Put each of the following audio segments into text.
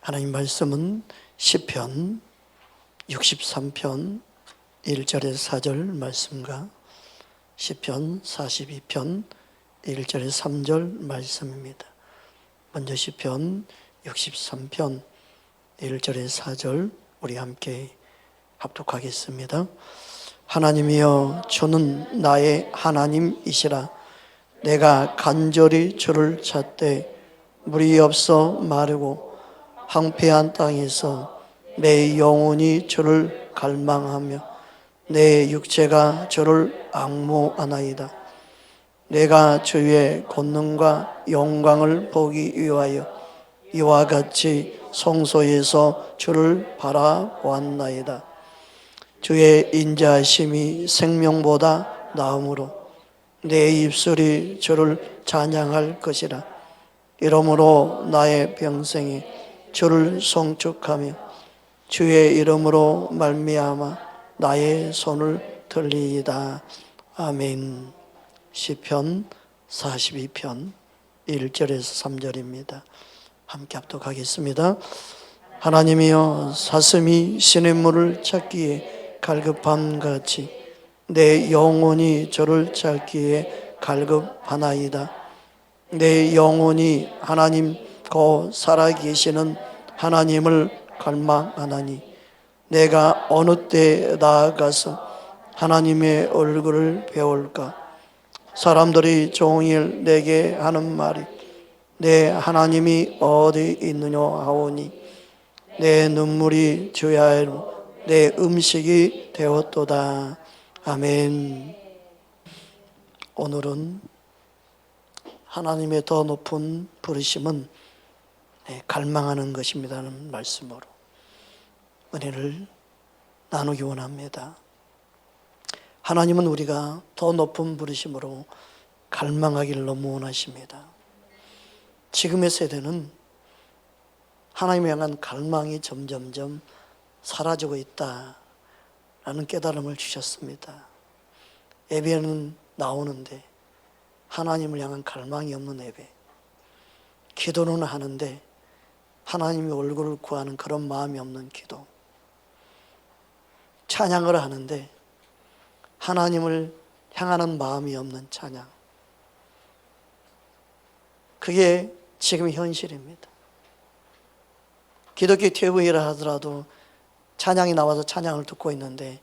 하나님 말씀은 시편 63편 1절에서 4절 말씀과 시편 42편 1절에서 3절 말씀입니다. 먼저 시편 63편 1절에서 4절 우리 함께 합독하겠습니다. 하나님이여, 주는 나의 하나님이시라. 내가 간절히 주를 찾되 물이 없어 마르고 황폐한 땅에서 내 영혼이 주를 갈망하며 내 육체가 주를 앙모하나이다. 내가 주의 권능과 영광을 보기 위하여 이와 같이 성소에서 주를 바라보았나이다. 주의 인자하심이 생명보다 나음으로 내 입술이 주를 찬양할 것이라. 이러므로 나의 평생에 주를 송축하며 주의 이름으로 말미암아 나의 손을 들리이다. 아멘. 시편 42편 1절에서 3절입니다. 함께 합독하겠습니다. 하나님이여, 사슴이 시냇물을 찾기에 갈급함같이 내 영혼이 주를 찾기에 갈급하나이다. 내 영혼이 하나님 곧 살아계시는 하나님을 갈망하나니 내가 어느 때 나아가서 하나님의 얼굴을 배울까? 사람들이 종일 내게 하는 말이 내 하나님이 어디 있느냐 하오니 내 눈물이 주야로 내 음식이 되었도다. 아멘. 오늘은 하나님의 더 높은 부르심은 갈망하는 것입니다는 말씀으로 은혜를 나누기 원합니다. 하나님은 우리가 더 높은 부르심으로 갈망하기를 너무 원하십니다. 지금의 세대는 하나님을 향한 갈망이 점점점 사라지고 있다라는 깨달음을 주셨습니다. 예배는 나오는데 하나님을 향한 갈망이 없는 예배, 기도는 하는데 하나님의 얼굴을 구하는 그런 마음이 없는 기도, 찬양을 하는데 하나님을 향하는 마음이 없는 찬양, 그게 지금 현실입니다. 기독교 TV라 하더라도 찬양이 나와서 찬양을 듣고 있는데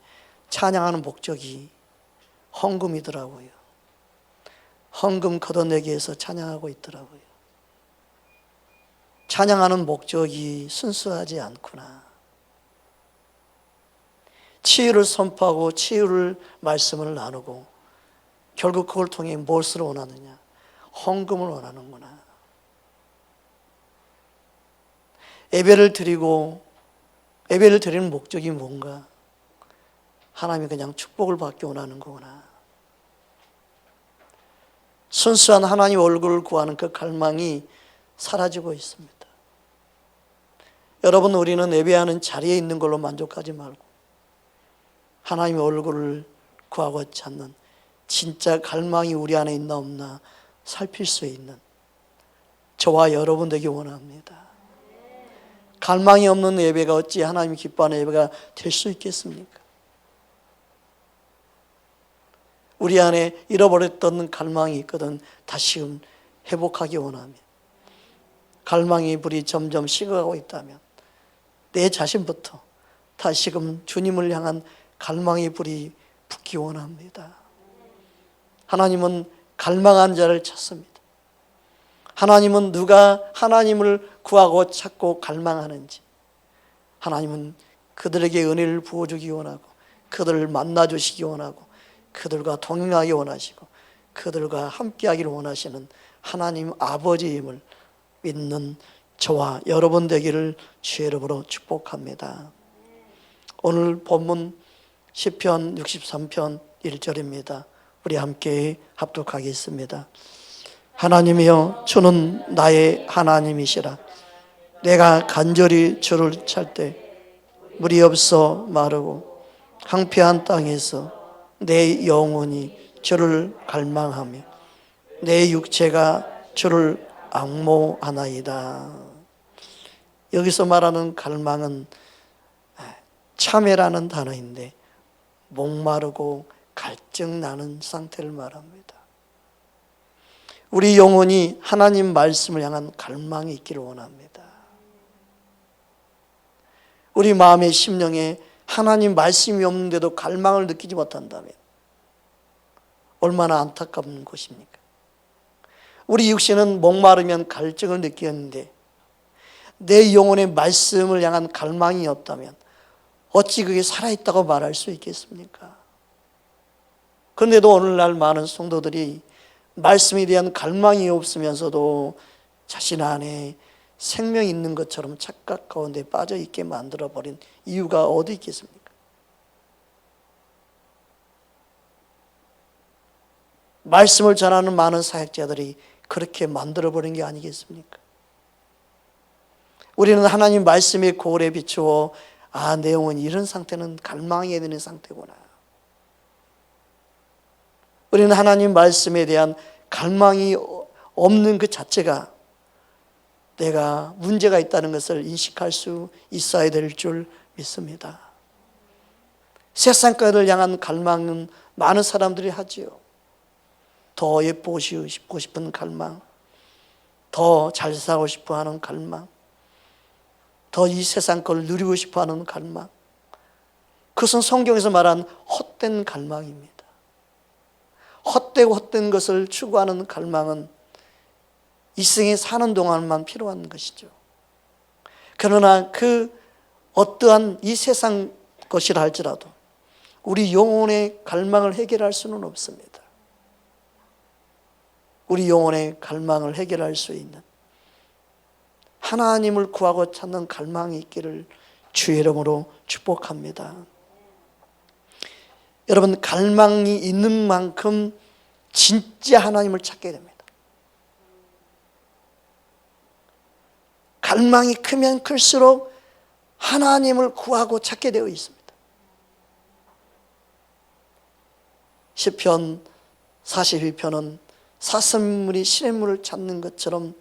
찬양하는 목적이 헌금이더라고요. 헌금 걷어내기 위해서 찬양하고 있더라고요. 찬양하는 목적이 순수하지 않구나. 치유를 선포하고 치유를 말씀을 나누고 결국 그걸 통해 무엇을 원하느냐? 헌금을 원하는구나. 예배를 드리고 예배를 드리는 목적이 뭔가? 하나님이 그냥 축복을 받기 원하는 거구나. 순수한 하나님 얼굴을 구하는 그 갈망이 사라지고 있습니다. 여러분, 우리는 예배하는 자리에 있는 걸로 만족하지 말고 하나님의 얼굴을 구하고 찾는 진짜 갈망이 우리 안에 있나 없나 살필 수 있는 저와 여러분 되기 원합니다. 갈망이 없는 예배가 어찌 하나님이 기뻐하는 예배가 될 수 있겠습니까? 우리 안에 잃어버렸던 갈망이 있거든 다시금 회복하기 원하며 갈망의 불이 점점 식어가고 있다면 내 자신부터 다시금 주님을 향한 갈망의 불이 붙기 원합니다. 하나님은 갈망한 자를 찾습니다. 하나님은 누가 하나님을 구하고 찾고 갈망하는지 하나님은 그들에게 은혜를 부어주기 원하고 그들을 만나주시기 원하고 그들과 동행하기 원하시고 그들과 함께하기를 원하시는 하나님 아버지임을 믿는 저와 여러분 되기를 주의 이름으로 축복합니다. 오늘 본문 시편 63편 1절입니다. 우리 함께 합독하겠습니다. 하나님이여, 주는 나의 하나님이시라. 내가 간절히 주를 찾되 물이 없어 마르고 황폐한 땅에서 내 영혼이 주를 갈망하며 내 육체가 주를 앙모하나이다. 여기서 말하는 갈망은 참회라는 단어인데 목마르고 갈증나는 상태를 말합니다. 우리 영혼이 하나님 말씀을 향한 갈망이 있기를 원합니다. 우리 마음의 심령에 하나님 말씀이 없는데도 갈망을 느끼지 못한다면 얼마나 안타까운 것입니까? 우리 육신은 목마르면 갈증을 느꼈는데 내 영혼의 말씀을 향한 갈망이 없다면 어찌 그게 살아있다고 말할 수 있겠습니까? 그런데도 오늘날 많은 성도들이 말씀에 대한 갈망이 없으면서도 자신 안에 생명이 있는 것처럼 착각 가운데 빠져 있게 만들어버린 이유가 어디 있겠습니까? 말씀을 전하는 많은 사역자들이 그렇게 만들어버린 게 아니겠습니까? 우리는 하나님 말씀의 고울에 비추어 내 영혼이 이런 상태는 갈망해야 되는 상태구나. 우리는 하나님 말씀에 대한 갈망이 없는 그 자체가 내가 문제가 있다는 것을 인식할 수 있어야 될 줄 믿습니다. 세상 것을 향한 갈망은 많은 사람들이 하지요. 더 예쁘고 싶고 싶은 갈망, 더 잘 살고 싶어 하는 갈망, 더 이 세상 걸 누리고 싶어 하는 갈망, 그것은 성경에서 말한 헛된 갈망입니다. 헛되고 헛된 것을 추구하는 갈망은 이 생에 사는 동안만 필요한 것이죠. 그러나 그 어떠한 이 세상 것이라 할지라도 우리 영혼의 갈망을 해결할 수는 없습니다. 우리 영혼의 갈망을 해결할 수 있는 하나님을 구하고 찾는 갈망이 있기를 주의 이름으로 축복합니다. 여러분, 갈망이 있는 만큼 진짜 하나님을 찾게 됩니다. 갈망이 크면 클수록 하나님을 구하고 찾게 되어 있습니다. 시편 42편은 사슴물이 시냇물을 찾는 것처럼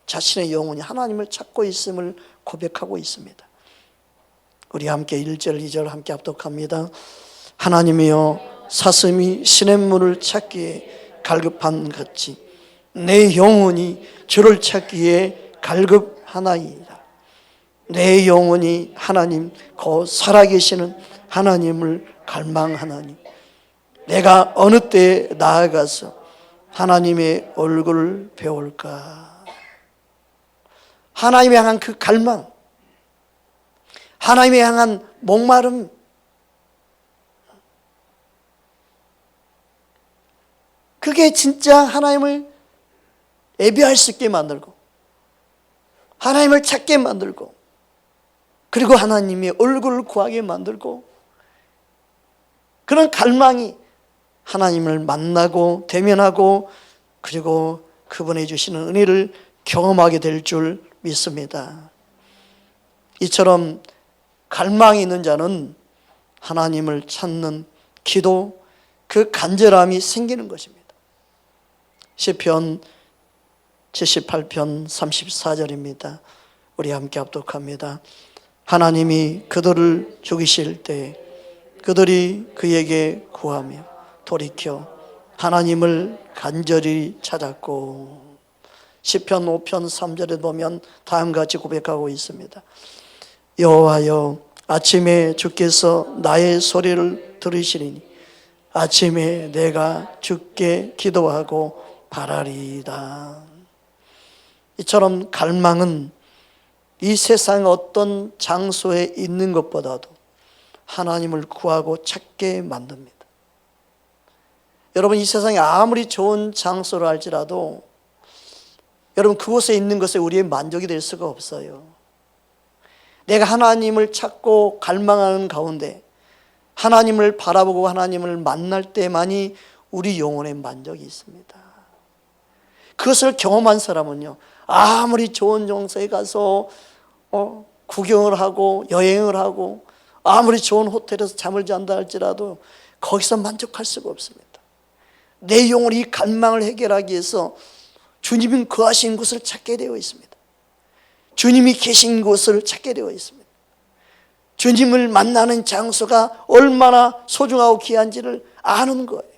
자신의 영혼이 하나님을 찾고 있음을 고백하고 있습니다. 우리 함께 1절 2절 함께 합독합니다. 하나님이여, 사슴이 시냇물을 찾기에 갈급한 같이 내 영혼이 주를 찾기에 갈급하나이다. 내 영혼이 하나님 곧 살아계시는 하나님을 갈망하나니 내가 어느 때에 나아가서 하나님의 얼굴을 배울까. 하나님을 향한 그 갈망, 하나님을 향한 목마름, 그게 진짜 하나님을 예배할 수 있게 만들고 하나님을 찾게 만들고 그리고 하나님의 얼굴을 구하게 만들고 그런 갈망이 하나님을 만나고 대면하고 그리고 그분이 주시는 은혜를 경험하게 될 줄 믿습니다. 이처럼 갈망이 있는 자는 하나님을 찾는 기도, 그 간절함이 생기는 것입니다. 시편 78편 34절입니다. 우리 함께 합독합니다. 하나님이 그들을 죽이실 때 그들이 그에게 구하며 돌이켜 하나님을 간절히 찾았고, 시편 5편 3절에 보면 다음과 같이 고백하고 있습니다. 여호와여, 아침에 주께서 나의 소리를 들으시리니 아침에 내가 주께 기도하고 바라리이다. 이처럼 갈망은 이 세상 어떤 장소에 있는 것보다도 하나님을 구하고 찾게 만듭니다. 여러분, 이 세상에 아무리 좋은 장소를 할지라도 여러분, 그곳에 있는 것에 우리의 만족이 될 수가 없어요. 내가 하나님을 찾고 갈망하는 가운데 하나님을 바라보고 하나님을 만날 때만이 우리 영혼의 만족이 있습니다. 그것을 경험한 사람은요, 아무리 좋은 장소에 가서 구경을 하고 여행을 하고 아무리 좋은 호텔에서 잠을 잔다 할지라도 거기서 만족할 수가 없습니다. 내 영혼이 이 갈망을 해결하기 위해서 주님이 거하신 곳을 찾게 되어 있습니다. 주님이 계신 곳을 찾게 되어 있습니다. 주님을 만나는 장소가 얼마나 소중하고 귀한지를 아는 거예요.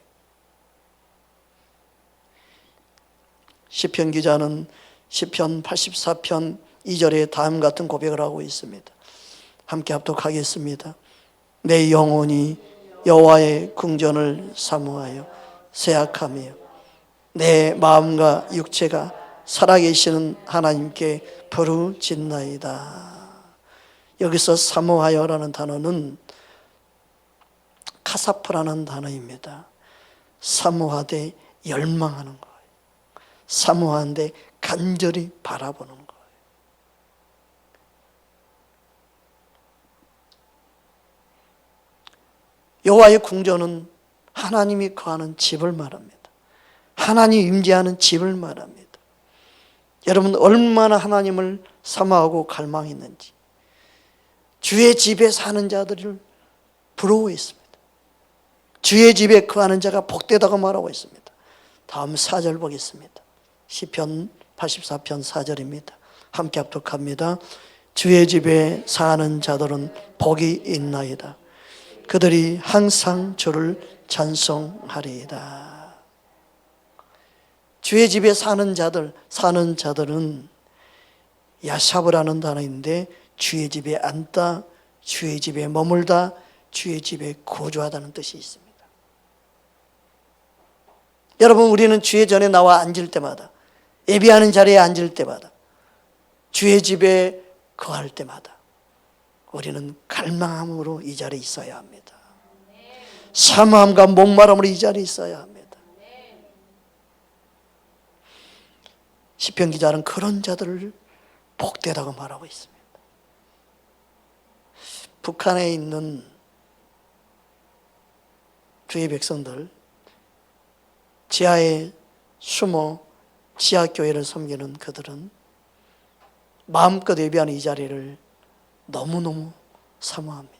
시편 기자는 시편 84편 2절에 다음 같은 고백을 하고 있습니다. 함께 합독하겠습니다. 내 영혼이 여호와의 궁전을 사모하여 새약하며 내 마음과 육체가 살아계시는 하나님께 부르짖나이다. 여기서 사모하여라는 단어는 카사프라는 단어입니다. 사모하되 열망하는 거예요. 사모하는데 간절히 바라보는 거예요. 여호와의 궁전은 하나님이 거하는 집을 말합니다. 하나님이 임재하는 집을 말합니다. 여러분 얼마나 하나님을 사모하고 갈망했는지 주의 집에 사는 자들을 부러워했습니다. 주의 집에 거하는 자가 복되다고 말하고 있습니다. 다음 4절 보겠습니다. 시편 84편 4절입니다. 함께 합독합니다. 주의 집에 사는 자들은 복이 있나이다. 그들이 항상 주를 찬송하리이다. 주의 집에 사는 자들은 야샤브라는 단어인데 주의 집에 앉다, 주의 집에 머물다, 주의 집에 거주하다는 뜻이 있습니다. 여러분 우리는 주의 전에 나와 앉을 때마다, 예배하는 자리에 앉을 때마다, 주의 집에 거할 때마다 우리는 갈망함으로 이 자리에 있어야 합니다. 사모함과 목마름으로 이 자리에 있어야 합니다. 시편 기자는 그런 자들을 복되다고 말하고 있습니다. 북한에 있는 주의 백성들, 지하에 숨어 지하교회를 섬기는 그들은 마음껏 예배하는 이 자리를 너무너무 사모합니다.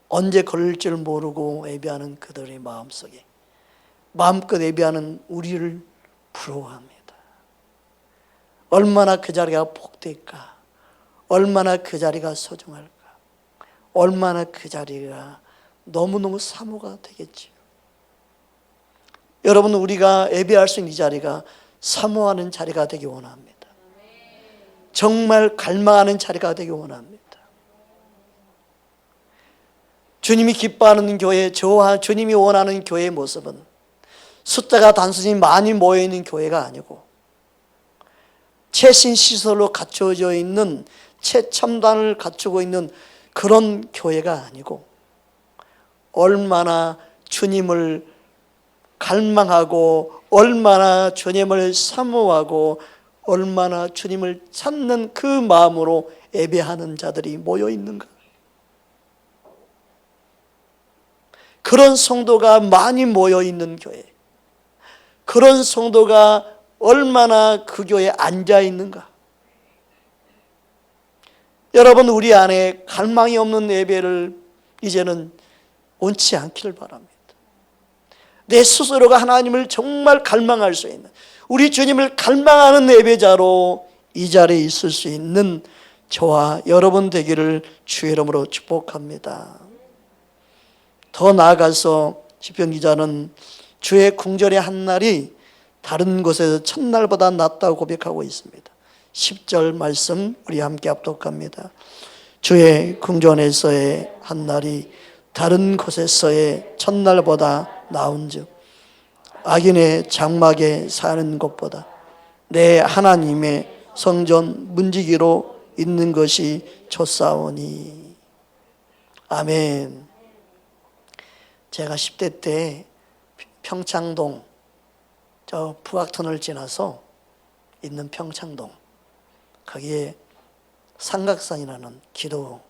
언제 걸릴 줄 모르고 예배하는 그들의 마음속에 마음껏 예배하는 우리를 부러워합니다. 얼마나 그 자리가 복될까? 얼마나 그 자리가 소중할까? 얼마나 그 자리가 너무너무 사모가 되겠지요. 여러분 우리가 예배할 수 있는 이 자리가 사모하는 자리가 되기 원합니다. 정말 갈망하는 자리가 되기 원합니다. 주님이 기뻐하는 교회, 주님이 원하는 교회의 모습은 숫자가 단순히 많이 모여있는 교회가 아니고 최신 시설로 갖춰져 있는 최첨단을 갖추고 있는 그런 교회가 아니고 얼마나 주님을 갈망하고 얼마나 주님을 사모하고 얼마나 주님을 찾는 그 마음으로 예배하는 자들이 모여 있는가. 그런 성도가 많이 모여 있는 교회, 그런 성도가 얼마나 그 교회에 앉아 있는가. 여러분 우리 안에 갈망이 없는 예배를 이제는 원치 않기를 바랍니다. 내 스스로가 하나님을 정말 갈망할 수 있는, 우리 주님을 갈망하는 예배자로 이 자리에 있을 수 있는 저와 여러분 되기를 주의 이름으로 축복합니다. 더 나아가서 시편 기자는 주의 궁전의 한 날이 다른 곳에서 첫날보다 낫다고 고백하고 있습니다. 10절 말씀 우리 함께 합독합니다. 주의 궁전에서의 한 날이 다른 곳에서의 첫날보다 나은즉 악인의 장막에 사는 것보다 내 하나님의 성전 문지기로 있는 것이 좋사오니. 아멘. 제가 10대 때 평창동 저 북악터널 지나서 있는 평창동, 거기에 삼각산이라는 기도하는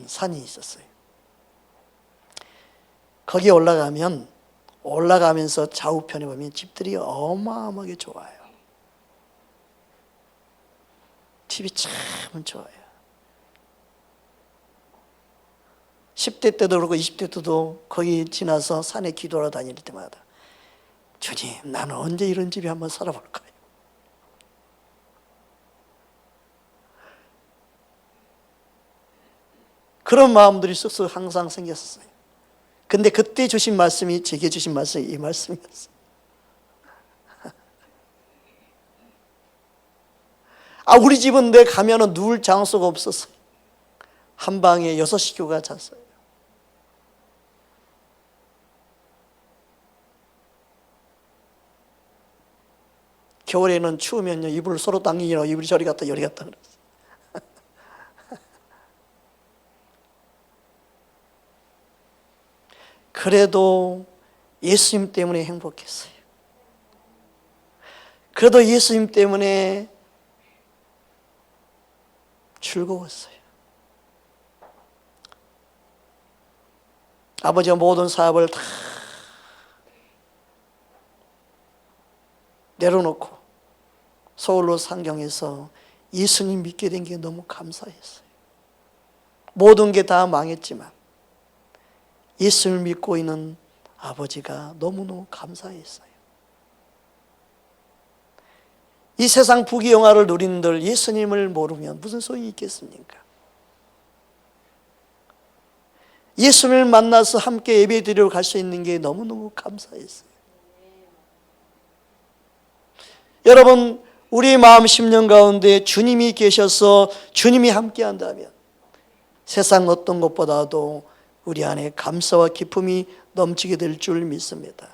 산이 있었어요. 거기에 올라가면서 좌우편에 보면 집들이 어마어마하게 좋아요. 집이 참 좋아요. 10대 때도 그렇고 20대 때도 거기 지나서 산에 기도하러 다닐 때마다 주님, 나는 언제 이런 집에 한번 살아볼까요? 그런 마음들이 쓱쓱 항상 생겼었어요. 근데 그때 주신 말씀이, 제게 주신 말씀이 이 말씀이었어요. 우리 집은 내 가면은 누울 장소가 없었어요. 한 방에 6식구가 잤어요. 겨울에는 추우면요, 이불을 서로 당기느라고 이불이 저리 갔다 여리 갔다 그랬어요. 그래도 예수님 때문에 행복했어요. 그래도 예수님 때문에 즐거웠어요. 아버지가 모든 사업을 다 내려놓고 서울로 상경해서 예수님 믿게 된 게 너무 감사했어요. 모든 게 다 망했지만 예수를 믿고 있는 아버지가 너무너무 감사했어요. 이 세상 부귀영화를 누린들 예수님을 모르면 무슨 소용이 있겠습니까? 예수님을 만나서 함께 예배드리러 갈 수 있는 게 너무너무 감사했어요. 여러분, 우리 마음 심령 가운데 주님이 계셔서 주님이 함께 한다면 세상 어떤 것보다도 우리 안에 감사와 기쁨이 넘치게 될 줄 믿습니다.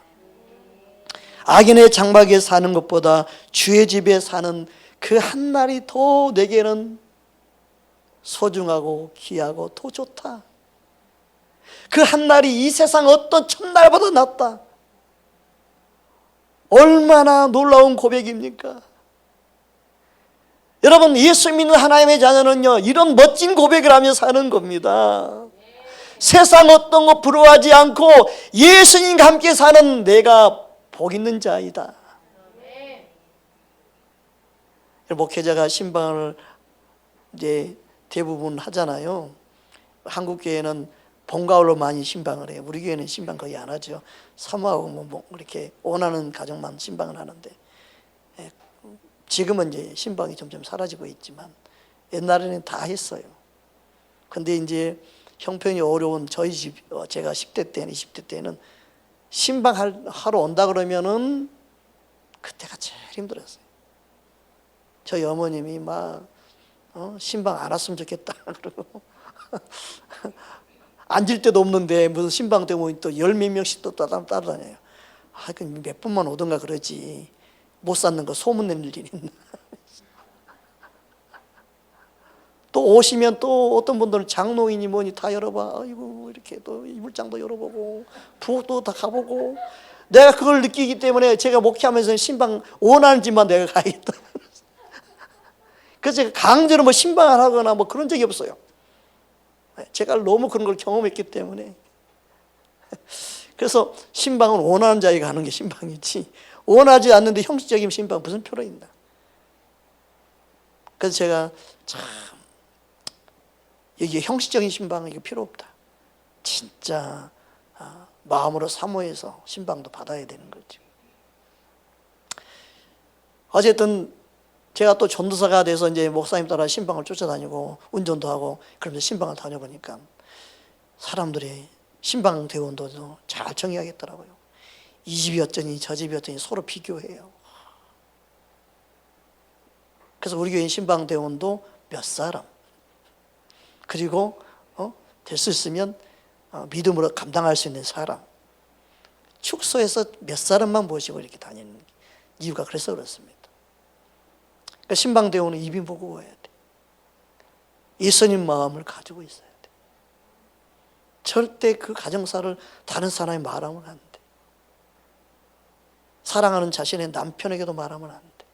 악인의 장막에 사는 것보다 주의 집에 사는 그 한 날이 더 내게는 소중하고 귀하고 더 좋다. 그 한 날이 이 세상 어떤 첫날보다 낫다. 얼마나 놀라운 고백입니까? 여러분, 예수 믿는 하나님의 자녀는요, 이런 멋진 고백을 하며 사는 겁니다. 세상 어떤 것 부러워하지 않고 예수님과 함께 사는 내가 복 있는 자이다. 목회자가 신방을 이제 대부분 하잖아요. 한국 교회는 봄가을로 많이 신방을 해요. 우리 교회는 신방 거의 안 하죠. 사모하고 뭐 이렇게 원하는 가정만 신방을 하는데, 지금은 이제 신방이 점점 사라지고 있지만 옛날에는 다 했어요. 근데 이제 형편이 어려운 저희 집, 제가 10대 때는 20대 때는 신방 하러 온다 그러면은 그때가 제일 힘들었어요. 저희 어머님이 막 신방 안 왔으면 좋겠다 그러고 앉을 데도 없는데 무슨 신방 때문에 또 10몇 명씩 또 따라다녀요. 그럼 몇 분만 오던가 그러지, 못 찾는 거 소문낼 일이 있나. 또 오시면 또 어떤 분들은 장로인이 뭐니 다 열어봐. 아이고, 이렇게 또 이불장도 열어보고 부엌도 다 가보고. 내가 그걸 느끼기 때문에 제가 목회하면서 신방 원하는 집만 내가 가야겠다. 그래서 제가 강제로 뭐 신방을 하거나 뭐 그런 적이 없어요. 제가 너무 그런 걸 경험했기 때문에. 그래서 신방은 원하는 자에게 가는 게 신방이지, 원하지 않는데 형식적인 신방 무슨 필요가 있나. 그래서 제가 참, 이게 형식적인 신방은 이거 필요 없다. 진짜 마음으로 사모해서 신방도 받아야 되는 거죠. 어쨌든 제가 또 전도사가 돼서 이제 목사님 따라 신방을 쫓아다니고 운전도 하고 그러면서 신방을 다녀보니까 사람들이 신방 대원도 잘 정의하겠더라고요. 이 집이 어쩌니 저 집이 어쩌니 서로 비교해요. 그래서 우리 교회 신방 대원도 몇 사람, 그리고 될 수 있으면 믿음으로 감당할 수 있는 사람, 축소해서 몇 사람만 모시고 이렇게 다니는 이유가 그래서 그렇습니다. 그러니까 신방 대원은 입이 무거워야 돼. 예수님 마음을 가지고 있어야 돼. 절대 그 가정사를 다른 사람이 말하면 안 돼. 사랑하는 자신의 남편에게도 말하면 안 돼.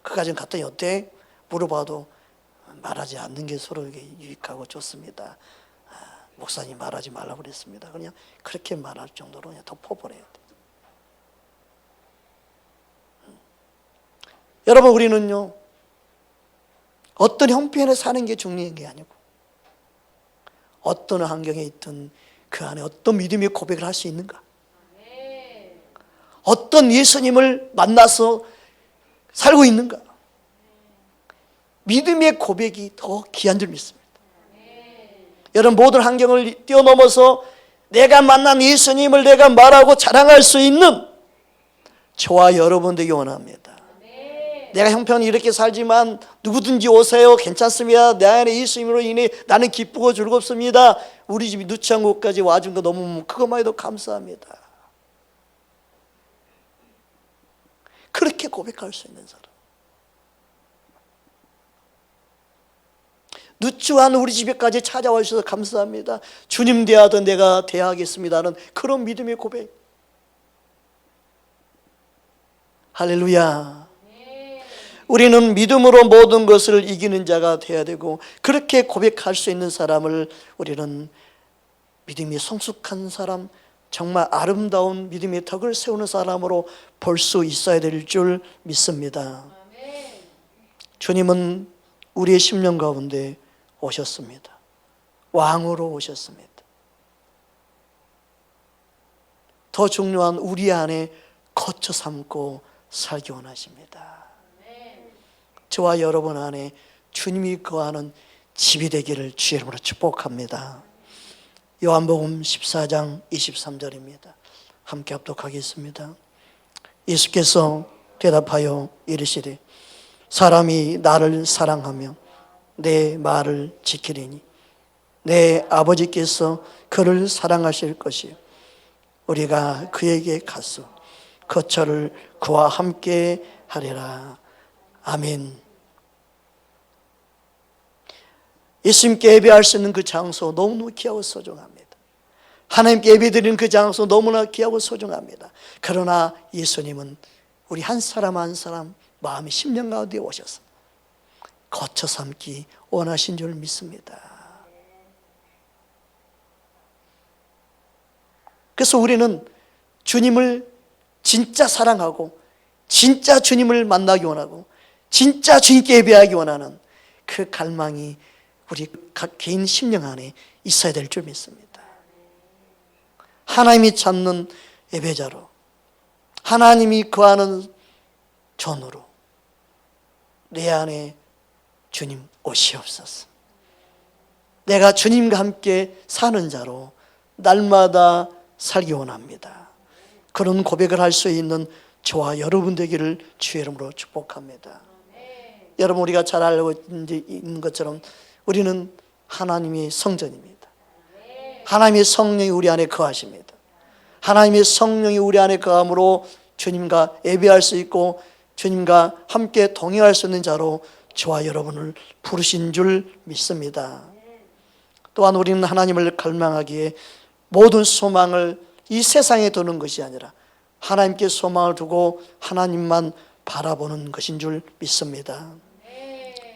그 가정 갔더니 어때? 물어봐도 말하지 않는 게 서로에게 유익하고 좋습니다. 목사님 말하지 말라고 그랬습니다. 그냥 그렇게 말할 정도로 그냥 덮어버려야 돼. 여러분, 우리는요, 어떤 형편에 사는 게 중요한 게 아니고 어떤 환경에 있든 그 안에 어떤 믿음의 고백을 할 수 있는가, 어떤 예수님을 만나서 살고 있는가, 믿음의 고백이 더 귀한 줄 믿습니다. 여러분 모든 환경을 뛰어넘어서 내가 만난 예수님을 내가 말하고 자랑할 수 있는 저와 여러분 되기 원합니다. 내가 형편이 이렇게 살지만 누구든지 오세요. 괜찮습니다. 내 안에 예수님으로 인해 나는 기쁘고 즐겁습니다. 우리 집이 누추한 곳까지 와준 거 너무 그것만 해도 감사합니다. 그렇게 고백할 수 있는 사람. 누추한 우리 집에까지 찾아와 주셔서 감사합니다. 주님 대하든 내가 대하겠습니다는 그런 믿음의 고백. 할렐루야. 우리는 믿음으로 모든 것을 이기는 자가 되어야 되고, 그렇게 고백할 수 있는 사람을 우리는 믿음이 성숙한 사람, 정말 아름다운 믿음의 덕을 세우는 사람으로 볼 수 있어야 될 줄 믿습니다. 주님은 우리의 심령 가운데 오셨습니다. 왕으로 오셨습니다. 더 중요한 우리 안에 거처 삼고 살기 원하십니다. 저와 여러분 안에 주님이 거하는 집이 되기를 주의 이름으로 축복합니다. 요한복음 14장 23절입니다. 함께 합독하겠습니다. 예수께서 대답하여 이르시되 사람이 나를 사랑하며 내 말을 지키리니 내 아버지께서 그를 사랑하실 것이요 우리가 그에게 가서 거처를 그와 함께 하리라. 아멘. 예수님께 예배할 수 있는 그 장소 너무너무 귀하고 소중합니다. 하나님께 예배드리는 그 장소 너무나 귀하고 소중합니다. 그러나 예수님은 우리 한 사람 한 사람 마음의 심령 가운데 오셔서 거쳐 삼기 원하신 줄 믿습니다. 그래서 우리는 주님을 진짜 사랑하고 진짜 주님을 만나기 원하고 진짜 주님께 예배하기 원하는 그 갈망이 우리 각 개인 심령 안에 있어야 될 줄 믿습니다. 하나님이 찾는 예배자로, 하나님이 거하는 전으로 내 안에 주님 오시옵소서. 내가 주님과 함께 사는 자로 날마다 살기 원합니다. 그런 고백을 할 수 있는 저와 여러분 되기를 주의 이름으로 축복합니다. 여러분 우리가 잘 알고 있는 것처럼 우리는 하나님의 성전입니다. 하나님의 성령이 우리 안에 거하십니다. 하나님의 성령이 우리 안에 거함으로 주님과 예배할 수 있고 주님과 함께 동행할 수 있는 자로 저와 여러분을 부르신 줄 믿습니다. 또한 우리는 하나님을 갈망하기에 모든 소망을 이 세상에 두는 것이 아니라 하나님께 소망을 두고 하나님만 바라보는 것인 줄 믿습니다.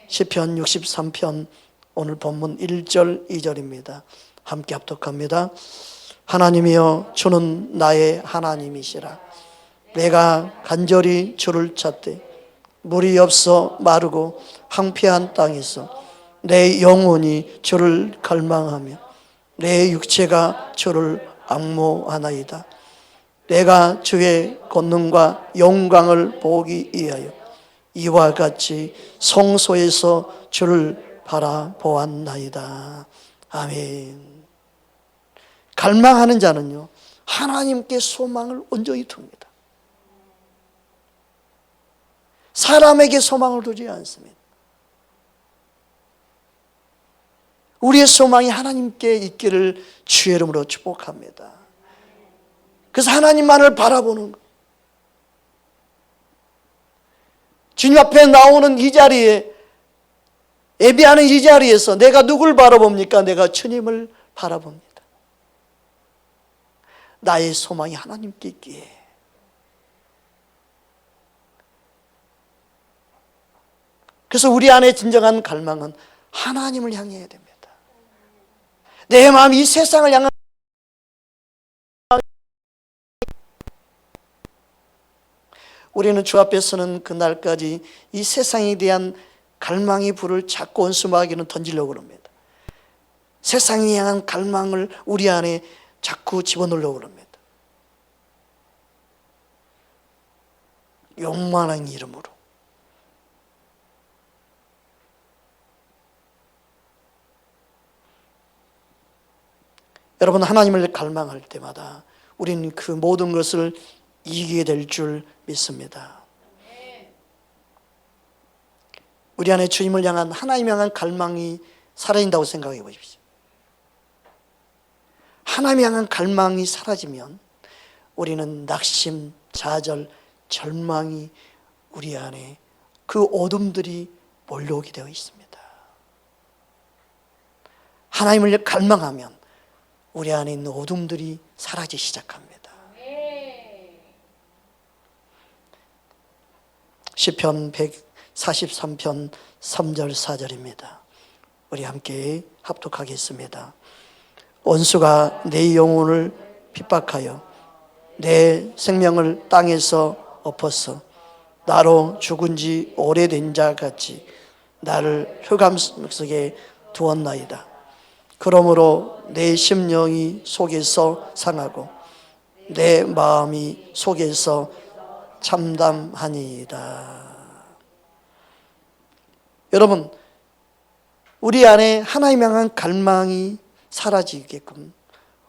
시편 63편 오늘 본문 1절 2절입니다. 함께 합독합니다. 하나님이여 주는 나의 하나님이시라. 내가 간절히 주를 찾되 물이 없어 마르고 황폐한 땅에서 내 영혼이 주를 갈망하며 내 육체가 주를 앙모하나이다. 내가 주의 권능과 영광을 보기 위하여 이와 같이 성소에서 주를 바라보았나이다. 아멘. 갈망하는 자는요 하나님께 소망을 온전히 둡니다. 사람에게 소망을 두지 않습니다. 우리의 소망이 하나님께 있기를 주의 이름으로 축복합니다. 그래서 하나님만을 바라보는 것. 주님 앞에 나오는 이 자리에 예배하는 이 자리에서 내가 누굴 바라봅니까? 내가 주님을 바라봅니다. 나의 소망이 하나님께 있기에 그래서 우리 안에 진정한 갈망은 하나님을 향해야 됩니다. 내 마음이 이 세상을 향한 우리는 주 앞에 서는 그날까지 이 세상에 대한 갈망의 불을 자꾸 원수마귀는 던지려고 합니다. 세상에 향한 갈망을 우리 안에 자꾸 집어넣으려고 합니다. 욕망의 이름으로. 여러분, 하나님을 갈망할 때마다 우리는 그 모든 것을 이기게 될 줄 믿습니다. 우리 안에 주님을 향한, 하나님 향한 갈망이 사라진다고 생각해 보십시오. 하나님 향한 갈망이 사라지면 우리는 낙심, 좌절, 절망이 우리 안에, 그 어둠들이 몰려오게 되어 있습니다. 하나님을 갈망하면 우리 안에 있는 어둠들이 사라지기 시작합니다. 시편 143편 3절 4절입니다. 우리 함께 합독하겠습니다. 원수가 내 영혼을 핍박하여 내 생명을 땅에서 엎어서 나로 죽은 지 오래된 자 같이 나를 흑암 속에 두었나이다. 그러므로 내 심령이 속에서 상하고 내 마음이 속에서 참담하니이다. 여러분, 우리 안에 하나님 향한 갈망이 사라지게끔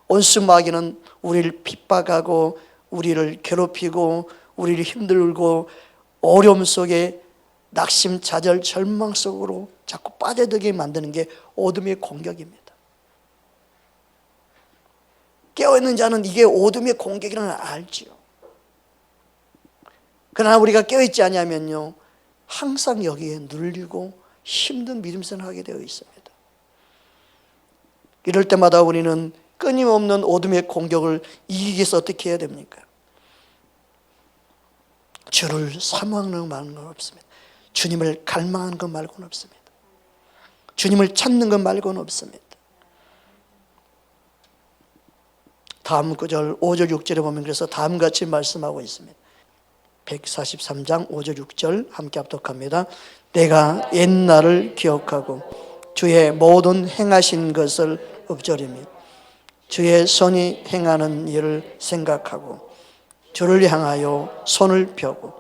원수 마귀는 우리를 핍박하고 우리를 괴롭히고 우리를 힘들고 어려움 속에 낙심, 좌절, 절망 속으로 자꾸 빠져들게 만드는 게 어둠의 공격입니다. 깨어있는 자는 이게 어둠의 공격이라는 걸 알지요. 그러나 우리가 깨어있지 아니하면요, 항상 여기에 눌리고 힘든 믿음 생활하게 되어 있습니다. 이럴 때마다 우리는 끊임없는 어둠의 공격을 이기기 위해서 어떻게 해야 됩니까? 주를 사모하는 것 말고는 없습니다. 주님을 갈망하는 것 말고는 없습니다. 주님을 찾는 것 말고는 없습니다. 다음 구절 5절 6절에 보면 그래서 다음같이 말씀하고 있습니다. 143장 5절 6절 함께 합독합니다. 내가 옛날을 기억하고 주의 모든 행하신 것을 읊조리며 주의 손이 행하는 일을 생각하고 주를 향하여 손을 펴고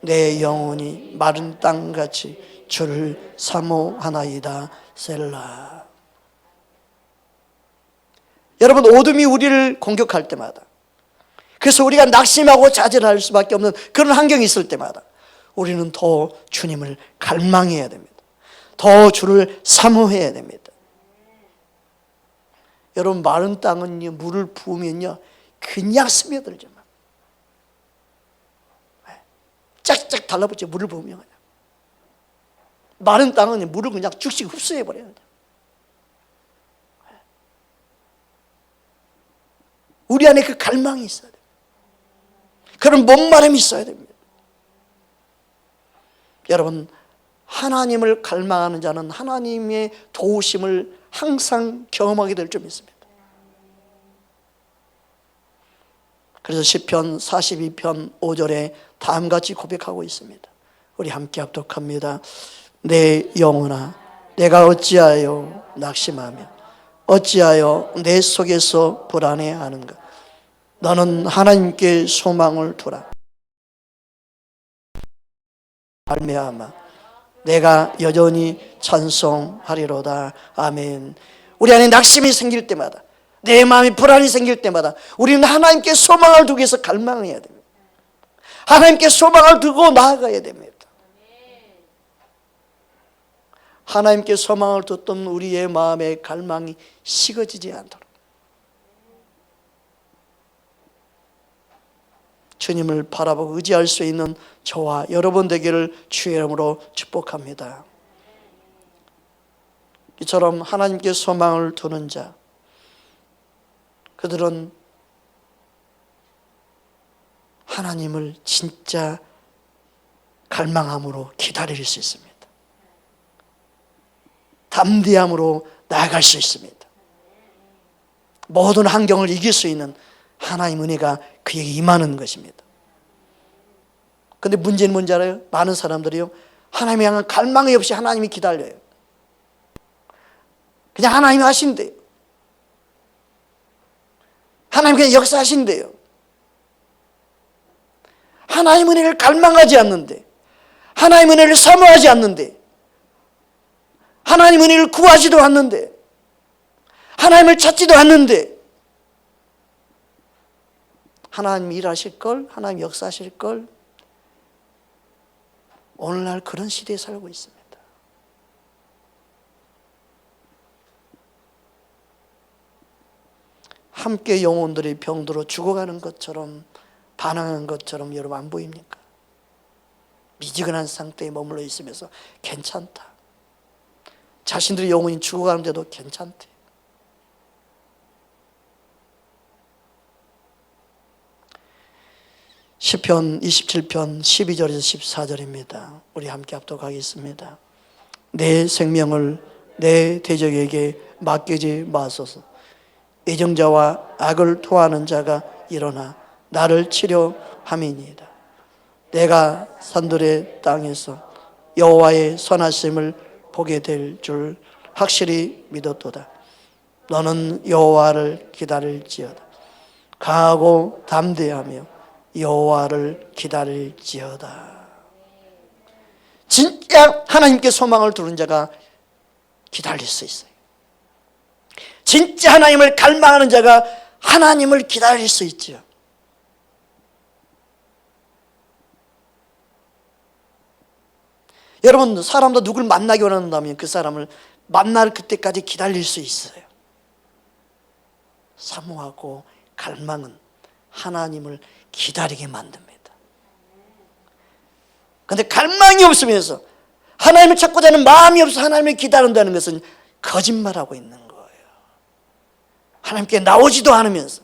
내 영혼이 마른 땅같이 주를 사모하나이다. 셀라. 여러분, 어둠이 우리를 공격할 때마다, 그래서 우리가 낙심하고 좌절할 수밖에 없는 그런 환경이 있을 때마다 우리는 더 주님을 갈망해야 됩니다. 더 주를 사모해야 됩니다. 여러분, 마른 땅은요, 물을 부으면요 그냥 스며들죠. 짝짝 달라붙죠. 물을 부으면 그냥. 마른 땅은 물을 그냥 즉시 흡수해버려요. 우리 안에 그 갈망이 있어야 돼요. 그런 목마름이 있어야 됩니다. 여러분, 하나님을 갈망하는 자는 하나님의 도우심을 항상 경험하게 될 줄 믿습니다. 그래서 시편 42편 5절에 다음같이 고백하고 있습니다. 우리 함께 합독합니다. 내 영혼아, 내가 어찌하여 낙심하며 어찌하여 내 속에서 불안해하는가? 너는 하나님께 소망을 두라. 말미암아 내가 여전히 찬송하리로다. 아멘. 우리 안에 낙심이 생길 때마다, 내 마음이 불안이 생길 때마다 우리는 하나님께 소망을 두기 위해서 갈망해야 됩니다. 하나님께 소망을 두고 나아가야 됩니다. 하나님께 소망을 뒀던 우리의 마음의 갈망이 식어지지 않도록 주님을 바라보고 의지할 수 있는 저와 여러분 되기를 주의 이름으로 축복합니다. 이처럼 하나님께 소망을 두는 자, 그들은 하나님을 진짜 갈망함으로 기다릴 수 있습니다. 담대함으로 나아갈 수 있습니다. 모든 환경을 이길 수 있는 하나님 은혜가 그에게 임하는 것입니다. 그런데 문제는 뭔지 알아요? 많은 사람들이요, 하나님에 향한 갈망이 없이 하나님이 기다려요. 그냥 하나님이 하신대요. 하나님 그냥 역사하신대요. 하나님 은혜를 갈망하지 않는데, 하나님 은혜를 사모하지 않는데, 하나님 은혜를 구하지도 않는데, 하나님을 찾지도 않는데 하나님 일하실 걸, 하나님 역사하실 걸. 오늘날 그런 시대에 살고 있습니다. 함께 영혼들이 병들어 죽어가는 것처럼 반항한 것처럼 여러분 안 보입니까? 미지근한 상태에 머물러 있으면서 괜찮다. 자신들의 영혼이 죽어가는데도 괜찮대. 시편 27편 12절에서 14절입니다. 우리 함께 합독하겠습니다. 내 생명을 내 대적에게 맡기지 마소서. 애정자와 악을 토하는 자가 일어나 나를 치료함이니이다. 내가 산들의 땅에서 여호와의 선하심을 보게 될 줄 확실히 믿었도다. 너는 여호와를 기다릴지어다. 강하고 담대하며 여호와를 기다릴지어다. 진짜 하나님께 소망을 두는 자가 기다릴 수 있어요. 진짜 하나님을 갈망하는 자가 하나님을 기다릴 수 있죠. 여러분, 사람도 누굴 만나기 원한다면 그 사람을 만날 그때까지 기다릴 수 있어요. 사모하고 갈망은 하나님을 기다리게 만듭니다. 그런데 갈망이 없으면서 하나님을 찾고자 하는 마음이 없어 하나님을 기다린다는 것은 거짓말하고 있는 거예요. 하나님께 나오지도 않으면서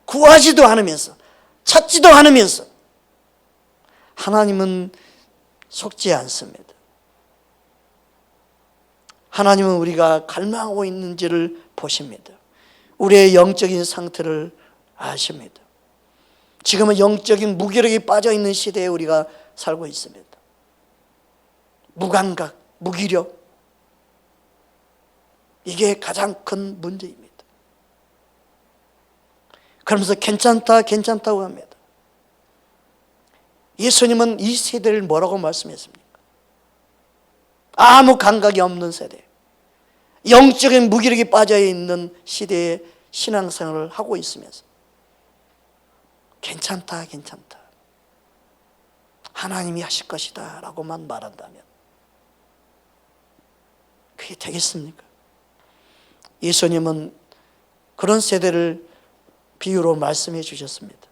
구하지도 않으면서 찾지도 않으면서 하나님은 속지 않습니다. 하나님은 우리가 갈망하고 있는지를 보십니다. 우리의 영적인 상태를 아십니다. 지금은 영적인 무기력이 빠져있는 시대에 우리가 살고 있습니다. 무감각, 무기력, 이게 가장 큰 문제입니다. 그러면서 괜찮다고 합니다. 예수님은 이 세대를 뭐라고 말씀했습니까? 아무 감각이 없는 세대, 영적인 무기력이 빠져있는 시대에 신앙생활을 하고 있으면서 괜찮다 하나님이 하실 것이다 라고만 말한다면 그게 되겠습니까? 예수님은 그런 세대를 비유로 말씀해 주셨습니다.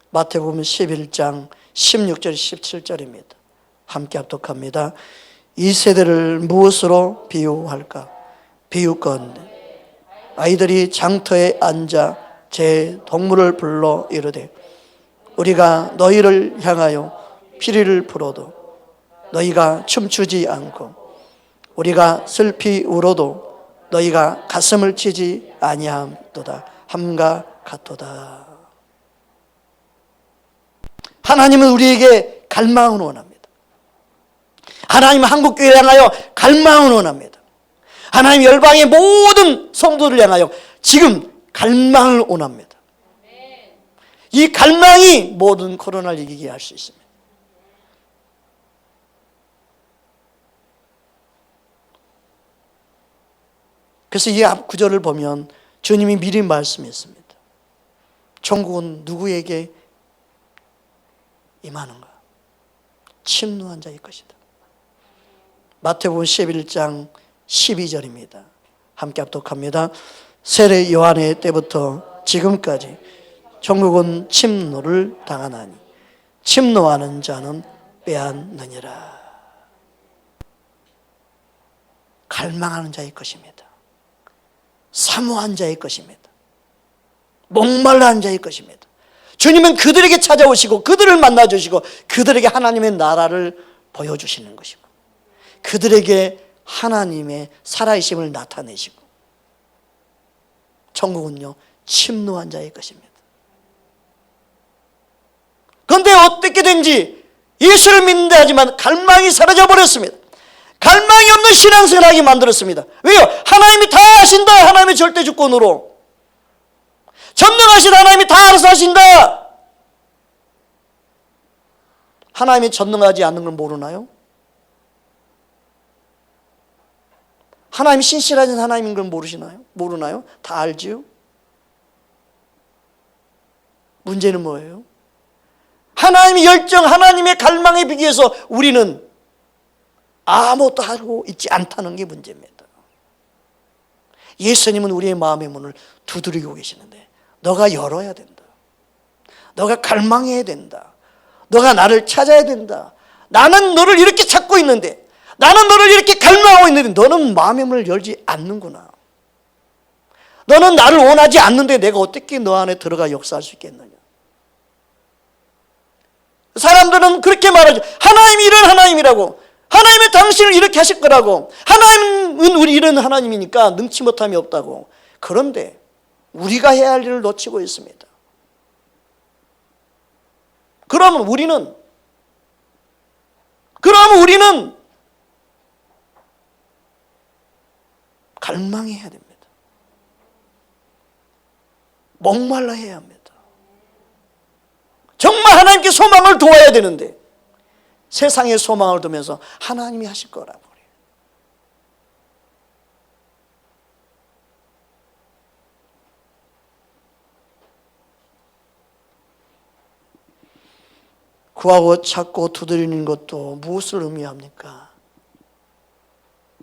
마태복음 11장 16절 17절입니다. 함께 합독합니다. 이 세대를 무엇으로 비유할까? 비유건대 아이들이 장터에 앉아 제 동물을 불러 이르되 우리가 너희를 향하여 피리를 불어도 너희가 춤추지 않고 우리가 슬피 울어도 너희가 가슴을 치지 아니함도다. 함과 같도다. 하나님은 우리에게 갈망을 원합니다. 하나님은 한국교회를 향하여 갈망을 원합니다. 하나님 열방의 모든 성도를 향하여 지금 갈망을 원합니다. 이 갈망이 모든 코로나를 이기게 할 수 있습니다. 그래서 이 앞 구절을 보면 주님이 미리 말씀했습니다. 천국은 누구에게 임하는가? 침노한 자일 것이다. 마태복음 11장 12절입니다. 함께 합독합니다. 세례 요한의 때부터 지금까지 천국은 침노를 당하나니 침노하는 자는 빼앗느니라. 갈망하는 자의 것입니다. 사모한 자의 것입니다. 목말라 한 자의 것입니다. 주님은 그들에게 찾아오시고 그들을 만나주시고 그들에게 하나님의 나라를 보여주시는 것이고 그들에게 하나님의 살아계심을 나타내시고 천국은요 침노한 자의 것입니다. 그런데 어떻게 된지 예수를 믿는다 하지만 갈망이 사라져 버렸습니다. 갈망이 없는 신앙생활하게 만들었습니다. 왜요? 하나님이 다 하신다. 하나님의 절대 주권으로 전능하신 하나님이 다 알아서 하신다. 하나님이 전능하지 않는 걸 모르나요? 하나님이 신실하신 하나님인 걸 모르시나요? 모르나요? 다 알지요? 문제는 뭐예요? 하나님의 열정, 하나님의 갈망에 비교해서 우리는 아무것도 하고 있지 않다는 게 문제입니다. 예수님은 우리의 마음의 문을 두드리고 계시는데 너가 열어야 된다. 너가 갈망해야 된다. 너가 나를 찾아야 된다. 나는 너를 이렇게 찾고 있는데, 나는 너를 이렇게 갈망하고 있는데 너는 마음의 문을 열지 않는구나. 너는 나를 원하지 않는데 내가 어떻게 너 안에 들어가 역사할 수 있겠느냐. 사람들은 그렇게 말하죠. 하나님이 이런 하나님이라고, 하나님은 당신을 이렇게 하실 거라고, 하나님은 우리 이런 하나님이니까 능치 못함이 없다고. 그런데 우리가 해야 할 일을 놓치고 있습니다. 그러면 우리는 갈망해야 됩니다. 목말라 해야 합니다. 정말 하나님께 소망을 두어야 되는데 세상에 소망을 두면서 하나님이 하실 거라고 그래요. 구하고 찾고 두드리는 것도 무엇을 의미합니까?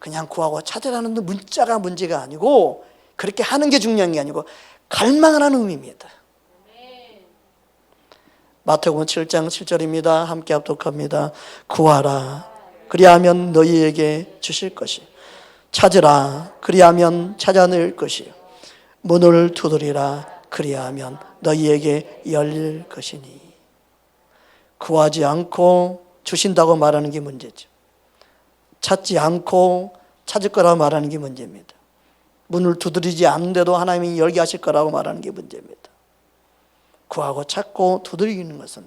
그냥 구하고 찾으라는 문자가 문제가 아니고, 그렇게 하는 게 중요한 게 아니고 갈망하라는 의미입니다. 마태복음 7장 7절입니다. 함께 합독합니다. 구하라 그리하면 너희에게 주실 것이, 찾으라 그리하면 찾아낼 것이요, 문을 두드리라 그리하면 너희에게 열릴 것이니. 구하지 않고 주신다고 말하는 게 문제죠. 찾지 않고 찾을 거라고 말하는 게 문제입니다. 문을 두드리지 않는데도 하나님이 열게 하실 거라고 말하는 게 문제입니다. 구하고 찾고 두드리는 것은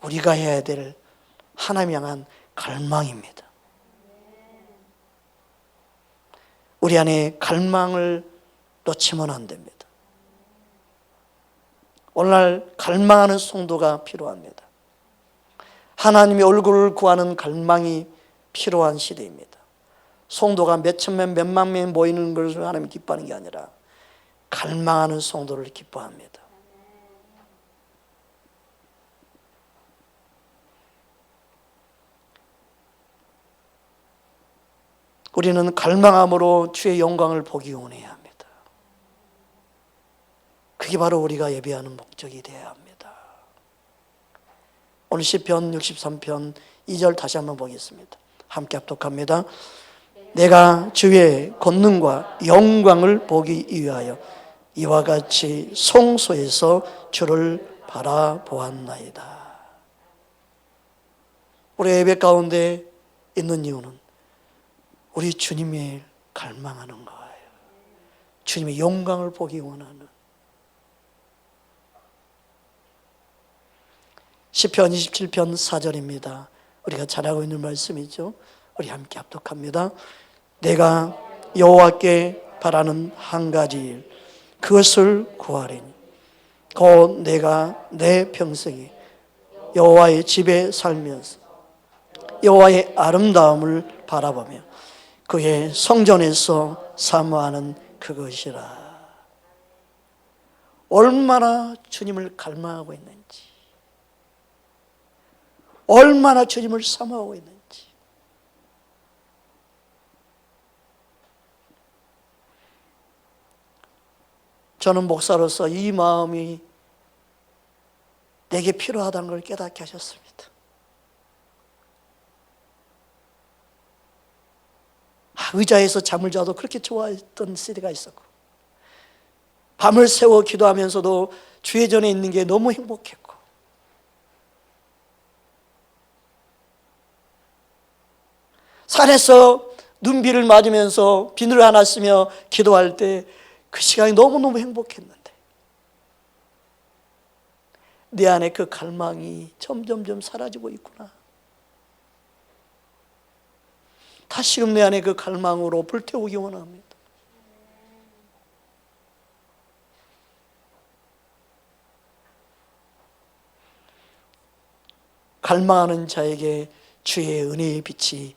우리가 해야 될 하나님 향한 갈망입니다. 우리 안에 갈망을 놓치면 안 됩니다. 오늘날 갈망하는 성도가 필요합니다. 하나님의 얼굴을 구하는 갈망이 필요한 시대입니다. 성도가 몇천 명, 몇만 명 모이는 것을 하나님이 기뻐하는 게 아니라 갈망하는 성도를 기뻐합니다. 우리는 갈망함으로 주의 영광을 보기 원해야 합니다. 그게 바로 우리가 예배하는 목적이 되어야 합니다. 오늘 시편 63편 2절 다시 한번 보겠습니다. 함께 합독합니다. 내가 주의 권능과 영광을 보기 위하여 이와 같이 성소에서 주를 바라보았나이다. 우리 예배 가운데 있는 이유는 우리 주님의 갈망하는 거예요. 주님의 영광을 보기 원하는. 시편 27편 4절입니다. 우리가 잘 알고 있는 말씀이죠. 우리 함께 합독합니다. 내가 여호와께 바라는 한 가지 일, 그것을 구하리니 곧 내가 내 평생에 여호와의 집에 살면서 여호와의 아름다움을 바라보며 그의 성전에서 사모하는 그것이라. 얼마나 주님을 갈망하고 있는지, 얼마나 주님을 사모하고 있는지. 저는 목사로서 이 마음이 내게 필요하다는 걸 깨닫게 하셨습니다. 의자에서 잠을 자도 그렇게 좋아했던 시대가 있었고, 밤을 새워 기도하면서도 주의 전에 있는 게 너무 행복했고, 산에서 눈비를 맞으면서 비늘을 하나 쓰며 기도할 때 그 시간이 너무너무 행복했는데 내 안에 그 갈망이 점점점 사라지고 있구나. 다시금 내 안에 그 갈망으로 불태우기 원합니다. 갈망하는 자에게 주의 은혜의 빛이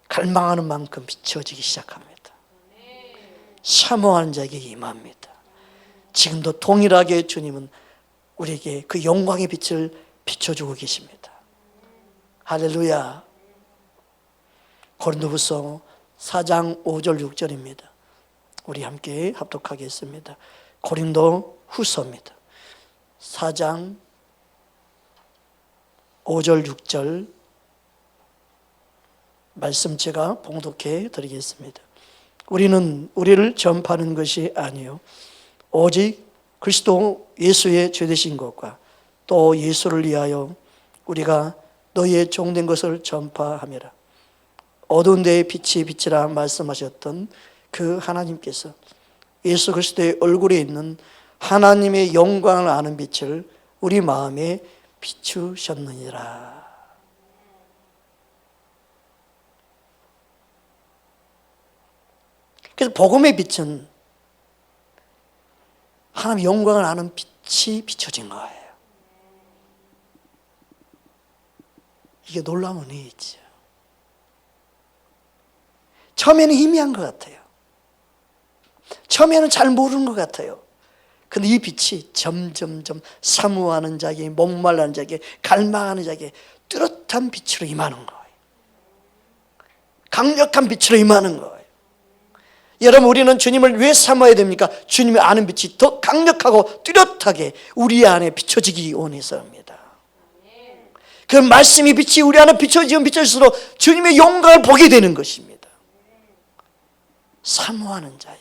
갈망하는 만큼 비춰지기 시작합니다. 사모하는 자에게 임합니다. 지금도 동일하게 주님은 우리에게 그 영광의 빛을 비춰주고 계십니다. 할렐루야. 고린도후서 4장 5절 6절입니다. 우리 함께 합독하겠습니다. 고린도후서입니다. 4장 5절 6절 말씀 제가 봉독해 드리겠습니다. 우리는 우리를 전파하는 것이 아니요 오직 그리스도 예수의 죄되신 것과 또 예수를 위하여 우리가 너희의 종된 것을 전파함이라. 어두운 데에 빛이 빛이라 말씀하셨던 그 하나님께서 예수 그리스도의 얼굴에 있는 하나님의 영광을 아는 빛을 우리 마음에 비추셨느니라. 그래서 복음의 빛은 하나님의 영광을 아는 빛이 비춰진 거예요. 이게 놀라운 은혜이죠. 처음에는 희미한 것 같아요. 처음에는 잘 모르는 것 같아요. 근데 이 빛이 점점점 사모하는 자에게, 목말라는 자에게, 갈망하는 자에게 뚜렷한 빛으로 임하는 거예요. 강력한 빛으로 임하는 거예요. 여러분, 우리는 주님을 왜 사모해야 됩니까? 주님의 아는 빛이 더 강력하고 뚜렷하게 우리 안에 비춰지기 원해서입니다. 그 말씀이 빛이 우리 안에 비춰지면 비춰질수록 주님의 영광을 보게 되는 것입니다. 사모하는 자에게,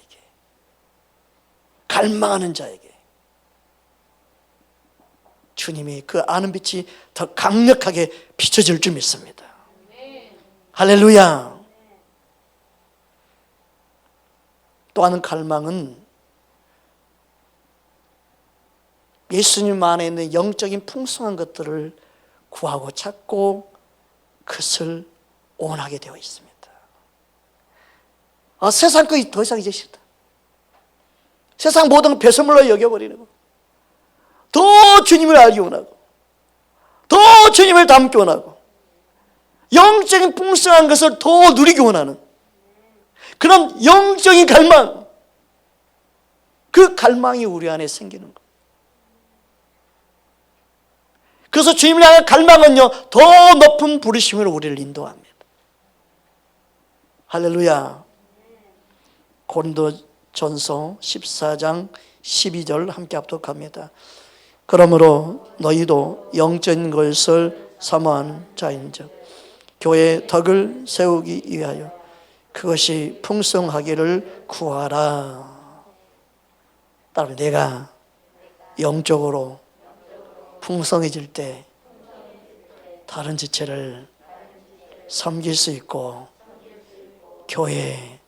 갈망하는 자에게 주님의 그 아는 빛이 더 강력하게 비춰질 줄 믿습니다. 할렐루야. 또 하는 갈망은 예수님 안에 있는 영적인 풍성한 것들을 구하고 찾고 그것을 원하게 되어 있습니다. 세상 것이 더 이상 이제 싫다. 세상 모든 걸 배설물로 여겨버리는 거. 더 주님을 알기 원하고, 더 주님을 닮기 원하고, 영적인 풍성한 것을 더 누리기 원하는 그런 영적인 갈망, 그 갈망이 우리 안에 생기는 것. 그래서 주님을 향한 갈망은요, 더 높은 부르심으로 우리를 인도합니다. 할렐루야. 고린도전서 14장 12절 함께 합독합니다. 그러므로 너희도 영적인 것을 사모하는 자인즉 교회의 덕을 세우기 위하여 그것이 풍성하기를 구하라. 따라서 내가 영적으로 풍성해질 때 다른 지체를 섬길 수 있고 교회에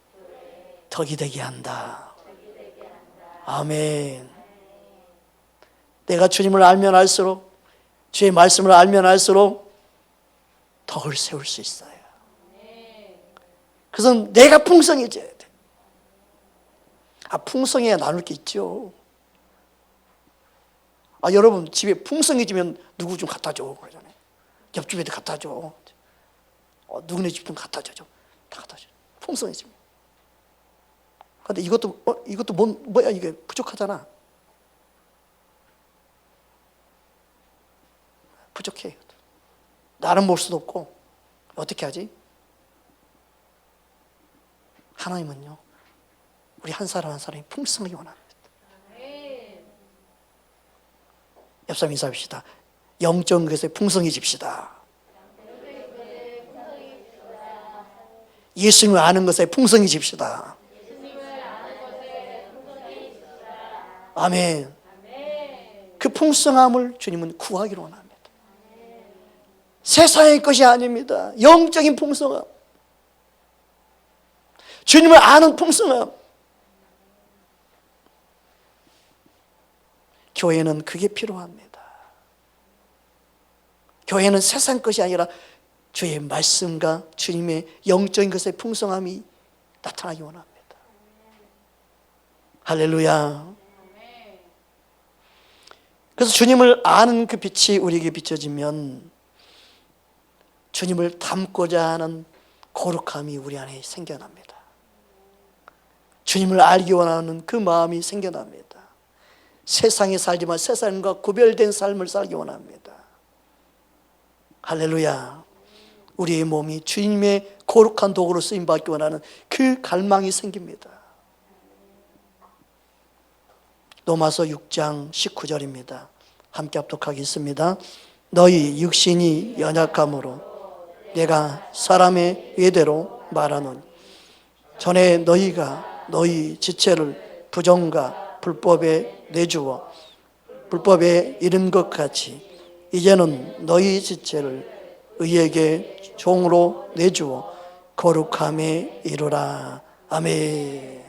덕이 되게 한다. 아멘. 내가 주님을 알면 알수록, 주의 말씀을 알면 알수록 덕을 세울 수 있어요. 그래서 내가 풍성해져야 돼. 풍성해야 나눌 게 있죠. 여러분 집에 풍성해지면 누구 좀 갖다 줘 그러잖아요. 옆집에도 갖다 줘. 누구네 집 좀 갖다 줘. 다 갖다 줘. 풍성해지면. 근데 이것도 뭐야 이게 부족하잖아. 부족해. 나는 볼 수도 없고 어떻게 하지? 하나님은요, 우리 한 사람 한 사람이 풍성하게 원합니다. 옆 사람 인사합시다. 영적 것에 풍성해집시다. 예수님을 아는 것에 풍성해집시다. 아멘. 그 풍성함을 주님은 구하기로 원합니다. 세상의 것이 아닙니다. 영적인 풍성함, 주님을 아는 풍성함. 교회는 그게 필요합니다. 교회는 세상 것이 아니라 주의 말씀과 주님의 영적인 것의 풍성함이 나타나기 원합니다. 할렐루야. 그래서 주님을 아는 그 빛이 우리에게 비춰지면 주님을 닮고자 하는 거룩함이 우리 안에 생겨납니다. 주님을 알기 원하는 그 마음이 생겨납니다. 세상에 살지만 세상과 구별된 삶을 살기 원합니다. 할렐루야. 우리의 몸이 주님의 거룩한 도구로 쓰임받기 원하는 그 갈망이 생깁니다. 로마서 6장 19절입니다. 함께 합독하겠습니다. 너희 육신이 연약함으로 내가 사람의 예대로 말하노니 전에 너희가 너희 지체를 부정과 불법에 내주어 불법에 이른 것 같이 이제는 너희 지체를 의에게 종으로 내주어 거룩함에 이르라. 아멘.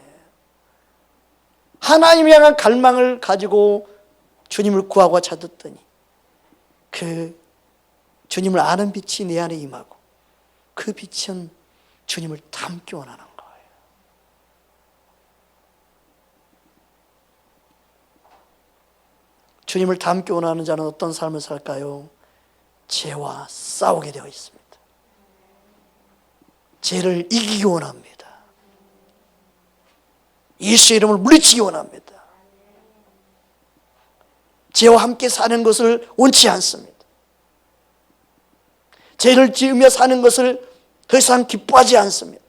하나님을 향한 갈망을 가지고 주님을 구하고 찾았더니 그 주님을 아는 빛이 내 안에 임하고 그 빛은 주님을 닮기 원하는 거예요. 주님을 닮기 원하는 자는 어떤 삶을 살까요? 죄와 싸우게 되어 있습니다. 죄를 이기기 원합니다. 예수의 이름을 물리치기 원합니다. 죄와 함께 사는 것을 원치 않습니다. 죄를 지으며 사는 것을 더 이상 기뻐하지 않습니다.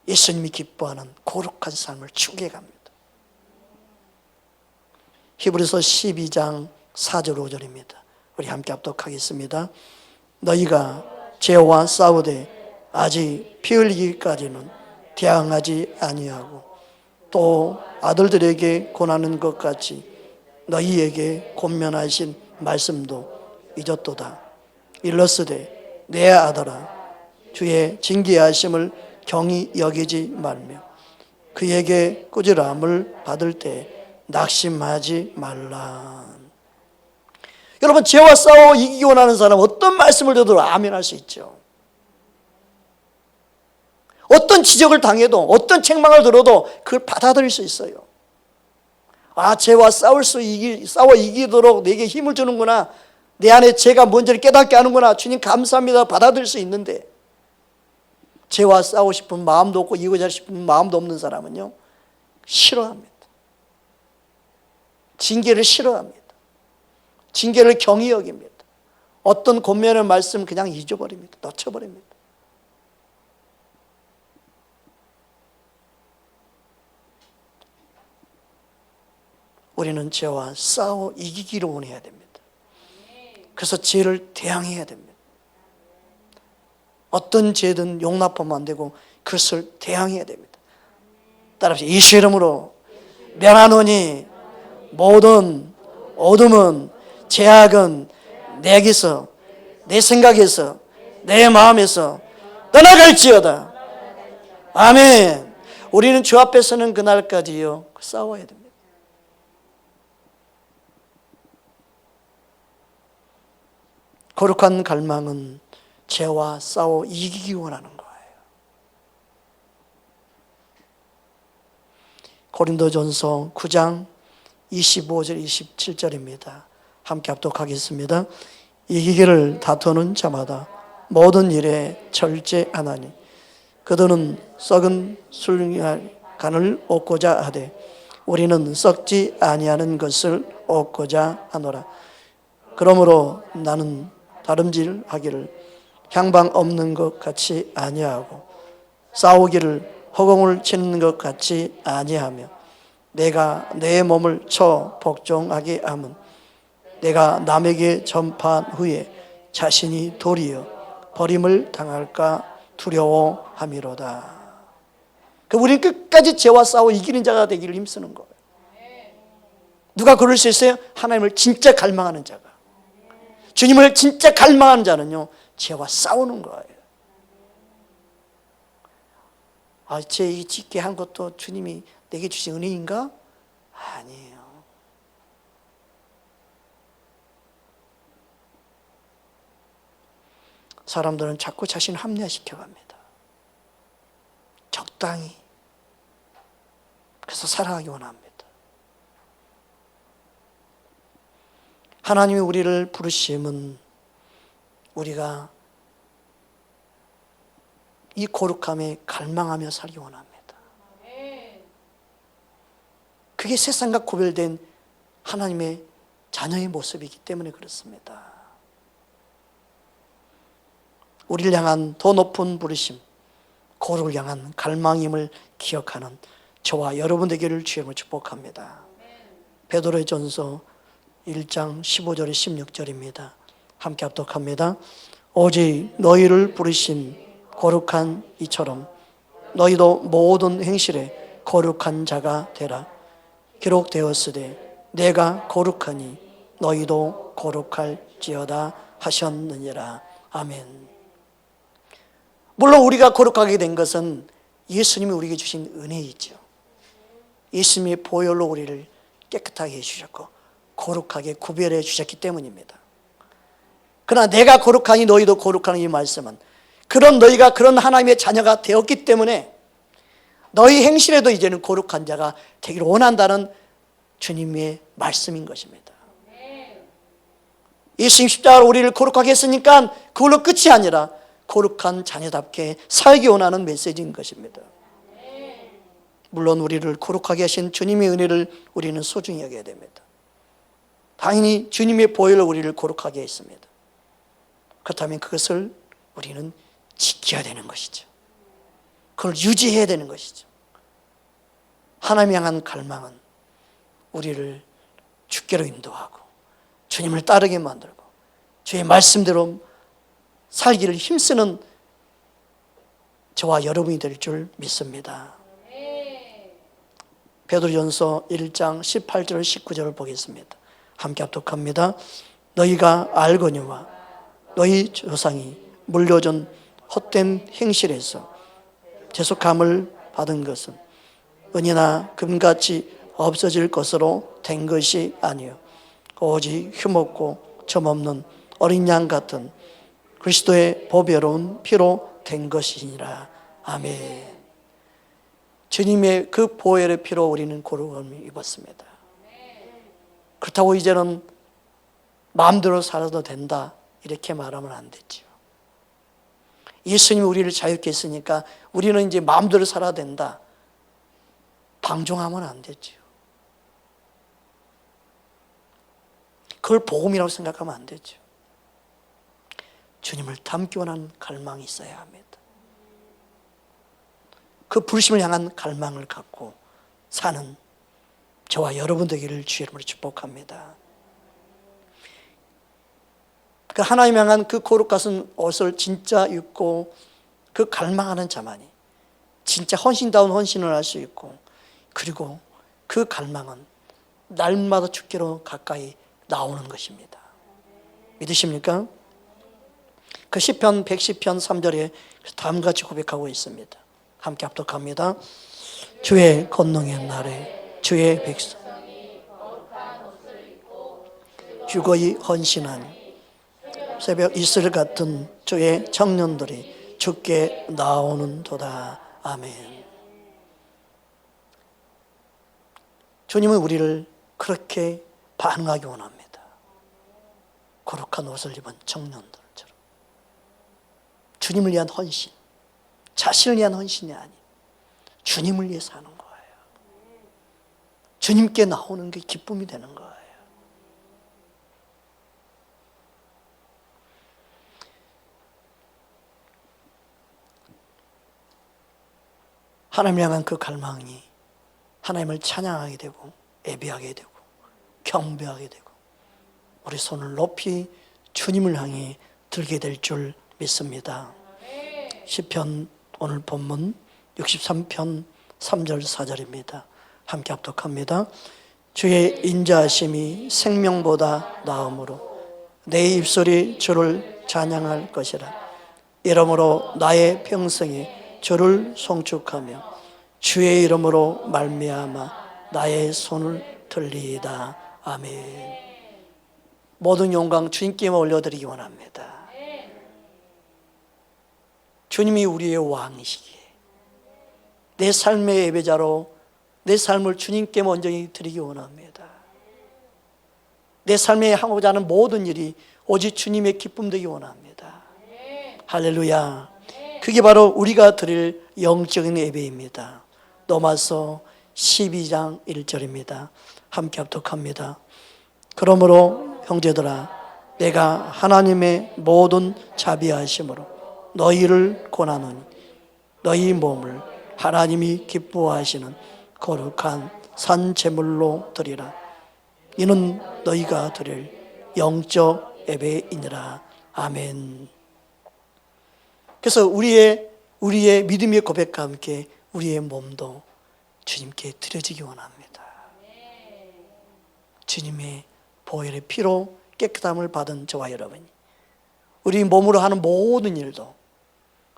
예수님이 기뻐하는 거룩한 삶을 추구해 갑니다. 히브리서 12장 4절 5절입니다. 우리 함께 합독하겠습니다. 너희가 죄와 싸우되 아직 피 흘리기까지는 대항하지 아니하고 또 아들들에게 권하는 것 같이 너희에게 권면하신 말씀도 잊었도다. 일러스되 내 아들아 주의 징계하심을 경히 여기지 말며 그에게 꾸지람을 받을 때 낙심하지 말라. 여러분, 죄와 싸워 이기기 원하는 사람은 어떤 말씀을 들어도 아멘할 수 있죠. 어떤 지적을 당해도 어떤 책망을 들어도 그걸 받아들일 수 있어요. 아, 죄와 싸워 이기도록 내게 힘을 주는구나. 내 안에 죄가 뭔지를 깨닫게 하는구나. 주님 감사합니다. 받아들일 수 있는데 죄와 싸우고 싶은 마음도 없고 이기고자 싶은 마음도 없는 사람은요, 싫어합니다. 징계를 싫어합니다. 징계를 경히 여깁니다. 어떤 권면의 말씀 그냥 잊어버립니다. 놓쳐버립니다. 우리는 죄와 싸워 이기기를 원해야 됩니다. 그래서 죄를 대항해야 됩니다. 어떤 죄든 용납하면 안 되고 그것을 대항해야 됩니다. 따라서 예수 이름으로 면하노니 모든 어둠은 죄악은 내게서 내 생각에서 내 마음에서 떠나갈지어다. 아멘. 우리는 주 앞에 서는 그날까지요 싸워야 됩니다. 거룩한 갈망은 죄와 싸워 이기기 원하는 거예요. 고린도전서 9장 25절 27절입니다. 함께 합독하겠습니다. 이기기를 다투는 자마다 모든 일에 절제하나니 그들은 썩은 술간을 얻고자 하되 우리는 썩지 아니하는 것을 얻고자 하노라. 그러므로 나는 다름질하기를 향방 없는 것 같이 아니하고 싸우기를 허공을 치는 것 같이 아니하며 내가 내 몸을 쳐 복종하게 함은 내가 남에게 전파한 후에 자신이 도리어 버림을 당할까 두려워함이로다. 우리는 끝까지 죄와 싸워 이기는 자가 되기를 힘쓰는 거예요. 누가 그럴 수 있어요? 하나님을 진짜 갈망하는 자가. 주님을 진짜 갈망하는 자는요, 죄와 싸우는 거예요. 아, 죄 짓게 한 것도 주님이 내게 주신 은혜인가? 아니에요. 사람들은 자꾸 자신을 합리화시켜 갑니다. 적당히. 그래서 살아가기 원합니다. 하나님이 우리를 부르심은 우리가 이 거룩함에 갈망하며 살기 원합니다. 그게 세상과 구별된 하나님의 자녀의 모습이기 때문에 그렇습니다. 우리를 향한 더 높은 부르심, 거룩을 향한 갈망임을 기억하는 저와 여러분 되기를 주님으로 축복합니다. 베드로의 전서 1장 15절에 16절입니다. 함께 합독합니다. 오직 너희를 부르신 거룩한 이처럼 너희도 모든 행실에 거룩한 자가 되라. 기록되었으되 내가 거룩하니 너희도 거룩할지어다 하셨느니라. 아멘. 물론 우리가 거룩하게 된 것은 예수님이 우리에게 주신 은혜이죠. 예수님의 보혈로 우리를 깨끗하게 해주셨고 거룩하게 구별해 주셨기 때문입니다. 그러나 내가 거룩하니 너희도 거룩하는 이 말씀은 그런 너희가 그런 하나님의 자녀가 되었기 때문에 너희 행실에도 이제는 거룩한 자가 되기를 원한다는 주님의 말씀인 것입니다. 예수님 십자가로 우리를 거룩하게 했으니까 그걸로 끝이 아니라 거룩한 자녀답게 살기 원하는 메시지인 것입니다. 물론 우리를 거룩하게 하신 주님의 은혜를 우리는 소중히 여겨야 됩니다. 당연히 주님의 보혈로 우리를 거룩하게 했습니다. 그렇다면 그것을 우리는 지켜야 되는 것이죠. 그걸 유지해야 되는 것이죠. 하나님 향한 갈망은 우리를 주께로 인도하고 주님을 따르게 만들고 주의 말씀대로 살기를 힘쓰는 저와 여러분이 될 줄 믿습니다. 베드로전서 1장 18절 19절을 보겠습니다. 함께 합독합니다. 너희가 알거니와 너희 조상이 물려준 헛된 행실에서 대속함을 받은 것은 은이나 금같이 없어질 것으로 된 것이 아니요 오직 흠없고 점없는 어린 양 같은 그리스도의 보배로운 피로 된 것이니라. 아멘. 주님의 그 보혈의 피로 우리는 거룩함을 입었습니다. 그렇다고 이제는 마음대로 살아도 된다 이렇게 말하면 안 되죠. 예수님이 우리를 자유케 했으니까 우리는 이제 마음대로 살아야 된다 방종하면 안 되죠. 그걸 복음이라고 생각하면 안 되죠. 주님을 닮기 원하는 갈망이 있어야 합니다. 그 부르심을 향한 갈망을 갖고 사는 저와 여러분 되기를 주의 이름으로 축복합니다. 그 하나님 향한 그 거룩 같은 옷을 진짜 입고 그 갈망하는 자만이 진짜 헌신다운 헌신을 할 수 있고 그리고 그 갈망은 날마다 주께로 가까이 나오는 것입니다. 믿으십니까? 그 시편 110편 3절에 다음같이 고백하고 있습니다. 함께 합독합니다. 주의 권능의 날에 주의 백성이 주거이 헌신하니 새벽 이슬 같은 주의 청년들이 주께 나오는도다. 아멘. 주님은 우리를 그렇게 반응하기 원합니다. 거룩한 옷을 입은 청년들처럼 주님을 위한 헌신, 자신을 위한 헌신이 아닌 주님을 위해서 하는 거예요. 주님께 나오는 게 기쁨이 되는 거예요. 하나님을 향한 그 갈망이 하나님을 찬양하게 되고 예배하게 되고 경배하게 되고 우리 손을 높이 주님을 향해 들게 될 줄 믿습니다. 시편 오늘 본문 63편 3절 4절입니다. 함께 합독합니다. 주의 인자하심이 생명보다 나음으로 내 입술이 주를 찬양할 것이라. 이러므로 나의 평생에 주를 송축하며 주의 이름으로 말미암아 나의 손을 들리이다. 아멘. 모든 영광 주님께만 올려드리기 원합니다. 주님이 우리의 왕이시기에 내 삶의 예배자로 내 삶을 주님께 먼저 드리기 원합니다. 내 삶에 하고자 하는 모든 일이 오직 주님의 기쁨 되기 원합니다. 할렐루야. 그게 바로 우리가 드릴 영적인 예배입니다. 로마서 12장 1절입니다. 함께 합독합니다. 그러므로 형제들아 내가 하나님의 모든 자비하심으로 너희를 권하노니 너희 몸을 하나님이 기뻐하시는 거룩한 산 제물로 드리라. 이는 너희가 드릴 영적 예배이니라. 아멘. 그래서 우리의 믿음의 고백과 함께 우리의 몸도 주님께 드려지기 원합니다. 주님의 보혈의 피로 깨끗함을 받은 저와 여러분이 우리 몸으로 하는 모든 일도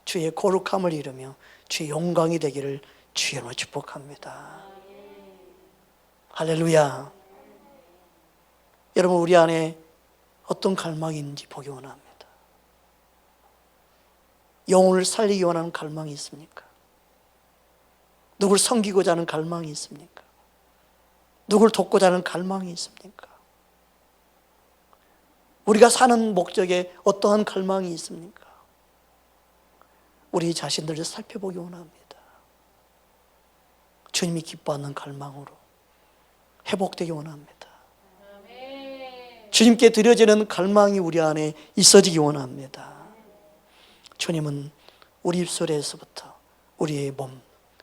주의 거룩함을 이루며 주의 영광이 되기를 주의 이름으로 축복합니다. 할렐루야. 여러분, 우리 안에 어떤 갈망이 있는지 보기 원합니다. 영혼을 살리기 원하는 갈망이 있습니까? 누굴 섬기고자 하는 갈망이 있습니까? 누굴 돕고자 하는 갈망이 있습니까? 우리가 사는 목적에 어떠한 갈망이 있습니까? 우리 자신들을 살펴보기 원합니다. 주님이 기뻐하는 갈망으로 회복되기 원합니다. 주님께 드려지는 갈망이 우리 안에 있어지기 원합니다. 주님은 우리 입술에서부터 우리의 몸,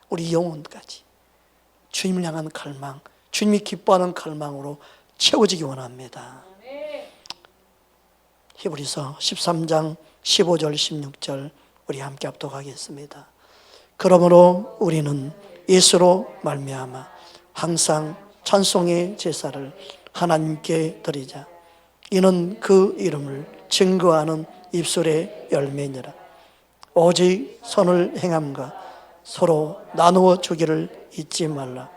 우리 영혼까지 주님을 향한 갈망, 주님이 기뻐하는 갈망으로 채워지기 원합니다. 히브리서 13장 15절 16절 우리 함께 합독하겠습니다. 그러므로 우리는 예수로 말미암아 항상 찬송의 제사를 하나님께 드리자. 이는 그 이름을 증거하는 입술의 열매니라. 오직 선을 행함과 서로 나누어 주기를 잊지 말라.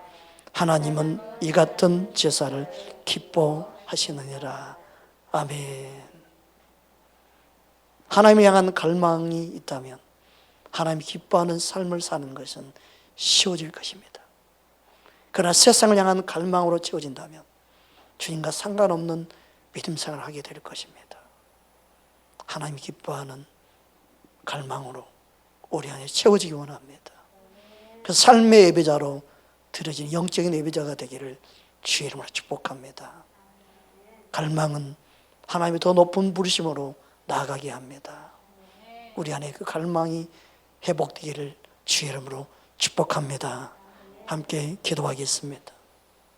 하나님은 이 같은 제사를 기뻐하시느니라. 아멘. 하나님을 향한 갈망이 있다면 하나님이 기뻐하는 삶을 사는 것은 쉬워질 것입니다. 그러나 세상을 향한 갈망으로 채워진다면 주님과 상관없는 믿음 생활을 하게 될 것입니다. 하나님이 기뻐하는 갈망으로 우리 안에 채워지기 원합니다. 그래서 삶의 예배자로 드려진 영적인 예배자가 되기를 주의 이름으로 축복합니다. 갈망은 하나님의 더 높은 부르심으로 나아가게 합니다. 우리 안에 그 갈망이 회복되기를 주의 이름으로 축복합니다. 함께 기도하겠습니다.